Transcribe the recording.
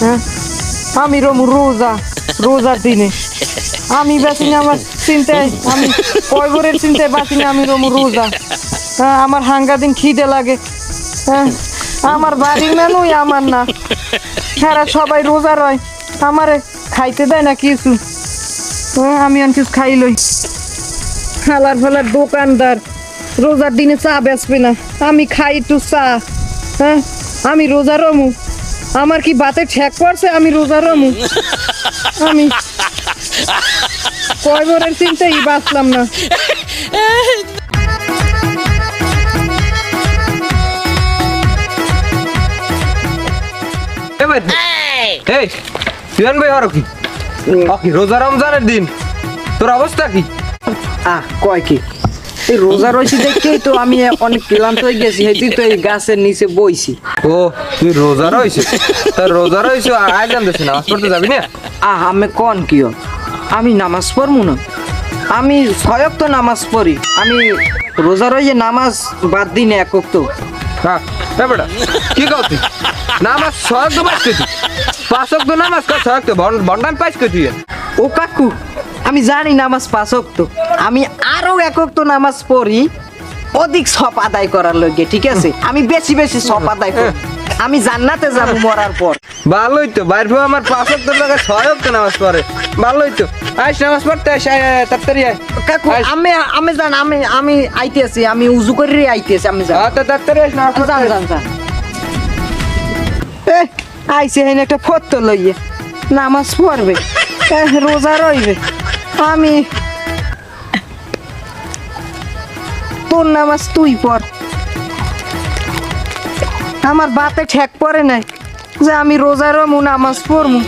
হ্যাঁ আমি রমু রোজার দিনে আমি বাঁচি না আমার চিন্তায়, আমি কয়বরের চিন্তায় বাঁচি না, আমি রমু রোজা। হ্যাঁ আমার হাঙ্গা দিন খিদে লাগে। হ্যাঁ আমার বাড়ির মানুষ আমার না, সারা সবাই রোজা রয়, আমারে খাইতে দেয় না কিছু। হ্যাঁ আমি অনেক কিছু খাই লই। হালার ফালার দোকানদার রোজার দিনে চা বেচবে না, আমি খাই একটু চা। হ্যাঁ আমি রোজা রমু, আমার কি বাতে ঠেক পড়ছে আমি রোজা রমু? আমি কয়বরের চিন্তাই বাঁচলাম না। রোজা রমজানের দিন তোর অবস্থা কি? কয় কি এই রোজা রয়েছি দেখেই তো আমি অনেক ক্লান্ত হয়ে গেছি, হেঁটেই তো এই গাছের নিচে বইছি। ও তুই রোজা রয়েছে, তা রোজা রয়েছে আয় জানতেছি নামাজ পড়তে যাবি না? আমি কন কিও, আমি নামাজ পড়বো না? আমি ছয়ক তো নামাজ পড়ি, আমি রোজা রয়ে নামাজ বাদ দিই না একক তো। হ্যাঁ বেটা কি কও তুই? নামাজ ছয়ক তো পাইছ তুই, পাঁচক তো নামাজ কর, ছয়ক তো বন্ডান পাইছ তুই। ও কাকু আমি জানি নামাজ পাঁচক তো, আমি আরো একক তো নামাজ পড়ি অধিক সপ আদায় করার লগে, ঠিক আছে? আমি বেশি বেশি সপ আদায় করি, আমি জান্নাতে যাবো মরার পর। ভালোই তো বাইর আমার পাঁচক তো জায়গায় ছয়ক তো নামাজ পড়ে, ভালোই তো। আইস নামাজ পড়তে আইস, তাড়াতাড়ি আয় কাকু আমি জান আমি আইতেছি, আমি উজু করে আইতেছি, আমি জান তাড়াতাড়ি আইস নামাজ পড়তে আইস। জান আইসে হেন একটা ফটো লইয়ে নামাজ পড়বে, রোজা রইবে। আমি তোর নামাজ তুই পড়, আমার বাতে ঠেক পড়ে নাই যে আমি রোজা রমু নামাজ পড়মু।